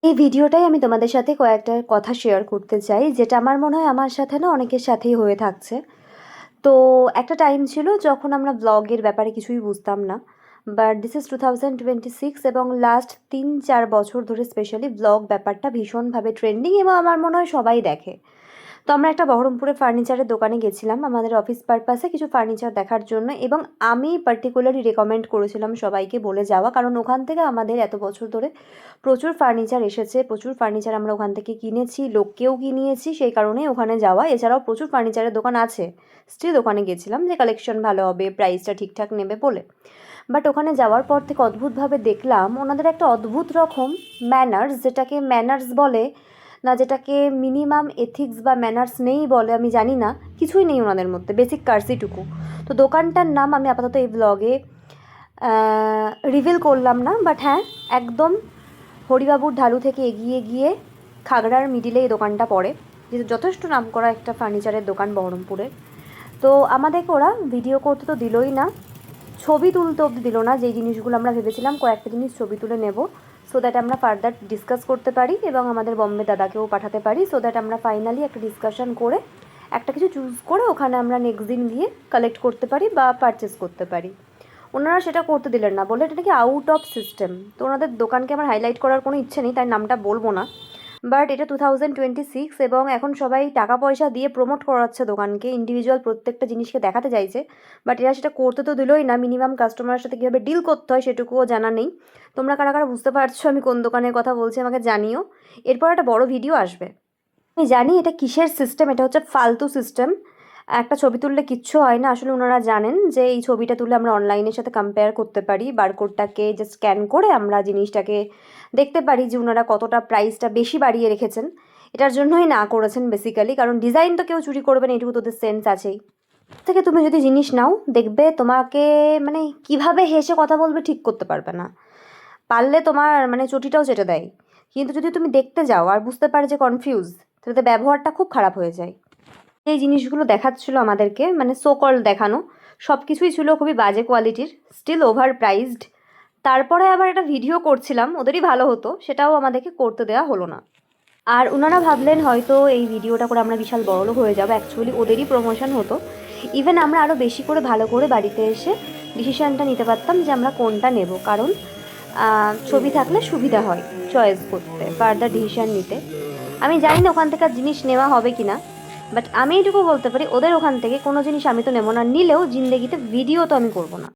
এই ভিডিওটাই আমি তোমাদের সাথে কয়েকটা কথা শেয়ার করতে চাই, যেটা আমার মনে হয় আমার সাথে না অনেকের সাথেই হয়ে থাকছে। তো একটা টাইম ছিল যখন আমরা ব্লগের ব্যাপারে কিছুই বুঝতাম না। বাট দিস ইজ 2026 এবং লাস্ট 3-4 বছর ধরে স্পেশালি ব্লগ ব্যাপারটা ভীষণভাবে ট্রেন্ডিং এবং আমার মনে হয় সবাই দেখে। তো আমরা একটা বহরমপুরে ফার্নিচারের দোকানে গেছিলাম আমাদের অফিস পারপাসে কিছু ফার্নিচার দেখার জন্য, এবং আমি পার্টিকুলারলি রেকমেন্ড করেছিলাম সবাইকে বলে যাওয়া, কারণ ওখান থেকে আমাদের এত বছর ধরে প্রচুর ফার্নিচার এসেছে, প্রচুর ফার্নিচার আমরা ওখান থেকে কিনেছি, লোককেও কিনিয়েছি, সেই কারণেই ওখানে যাওয়া। এছাড়াও প্রচুর ফার্নিচারের দোকান আছে, স্টিল ওখানে গেছিলাম যে কালেকশন ভালো হবে, প্রাইসটা ঠিকঠাক নেবে বলে। বাট ওখানে যাওয়ার পর থেকে অদ্ভুতভাবে দেখলাম ওনাদের একটা অদ্ভুত রকম ম্যানার্স, যেটাকে ম্যানার্স বলে না, যেটাকে মিনিমাম এথিক্স বা ম্যানার্স নেই বলে, আমি জানি না, কিছুই নেই ওনাদের মধ্যে, বেসিক কার্সিটুকু। তো দোকানটার নাম আমি আপাতত এই ব্লগে রিভিল করলাম না, বাট হ্যাঁ, একদম হরিবাবুর ঢালু থেকে এগিয়ে গিয়ে খাগড়ার মিডিলে এই দোকানটা পড়ে, যেহেতু যথেষ্ট নাম করা একটা ফার্নিচারের দোকান বহরমপুরে। তো আমাদেরকে ওরা ভিডিও করতে তো দিলই না, ছবি তুলতে অবধি দিল না। যেই জিনিসগুলো আমরা ভেবেছিলাম কয়েকটা জিনিস ছবি তুলে নেব, সো দ্যাট আমরা ফার্দার ডিসকাস করতে পারি এবং আমাদের বম্বে দাদাকেও পাঠাতে পারি, সো দ্যাট আমরা ফাইনালি একটা ডিসকাশন করে একটা কিছু চুজ করে ওখানে আমরা নেক্সট দিন গিয়ে কালেক্ট করতে পারি বা পারচেস করতে পারি। ওনারা সেটা করতে দিলেন না, বলে এটা নাকি আউট অফ সিস্টেম। তো ওনাদের দোকানকে আমার হাইলাইট করার কোনো ইচ্ছে নেই, তাই নামটা বলবো না। বাট এটা 2026 এবং এখন সবাই টাকা পয়সা দিয়ে প্রমোট করাচ্ছে দোকানকে, ইন্ডিভিজুয়াল প্রত্যেকটা জিনিসকে দেখাতে চাইছে। বাট এরা সেটা করতে তো দিলই না, মিনিমাম কাস্টমারের সাথে কীভাবে ডিল করতে হয় সেটুকুও জানা নেই। তোমরা কারা কারা বুঝতে পারছো আমি কোন দোকানের কথা বলছি আমাকে জানিও। এরপর একটা বড় ভিডিও আসবে, আমি জানি এটা কিসের সিস্টেম, এটা হচ্ছে ফালতু সিস্টেম। একটা ছবি তুললে কিচ্ছু হয় না, আসলে ওনারা জানেন যে এই ছবিটা তুলে আমরা অনলাইনের সাথে কম্পেয়ার করতে পারি, বারকোডটাকে জাস্ট স্ক্যান করে আমরা জিনিসটাকে দেখতে পারি যে ওনারা কতটা প্রাইসটা বেশি বাড়িয়ে রেখেছেন। এটার জন্যই না করেছেন বেসিক্যালি, কারণ ডিজাইন তো কেউ চুরি করবে না, এটুকু তোদের সেন্স আছেই। থেকে তুমি যদি জিনিস নাও দেখবে তোমাকে মানে কিভাবে হেসে কথা বলবে ঠিক করতে পারবে না, পারলে তোমার মানে চটিটাও চেটে দেয়। কিন্তু যদি তুমি দেখতে যাও আর বুঝতে পারে যে কনফিউজ, তাহলে ব্যবহারটা খুব খারাপ হয়ে যায়। এই জিনিসগুলো দেখাচ্ছিল আমাদেরকে, মানে সো কল দেখানো, সব কিছুই ছিল খুবই বাজে কোয়ালিটির, স্টিল ওভার প্রাইসড। তারপরে আবার একটা ভিডিও করছিলাম, ওদেরই ভালো হতো, সেটাও আমাদেরকে করতে দেওয়া হলো না। আর ওনারা ভাবলেন হয়তো এই ভিডিওটা করে আমরা বিশাল বড়লোক হয়ে যাবো, অ্যাকচুয়ালি ওদেরই প্রমোশন হতো। ইভেন আমরা আরও বেশি করে ভালো করে বাড়িতে এসে ডিসিশানটা নিতে পারতাম যে আমরা কোনটা নেব, কারণ ছবি থাকলে সুবিধা হয় চয়েস করতে, ফার্দার ডিসিশান নিতে। আমি জানি না ওখান থেকে জিনিস নেওয়া হবে কি না, বাট আমি এটুকু বলতে পারি ওদের ওখান থেকে কোনো জিনিস আমি তো নেবো না, নিলেও জিন্দেগিতে ভিডিও তো আমি করবো না।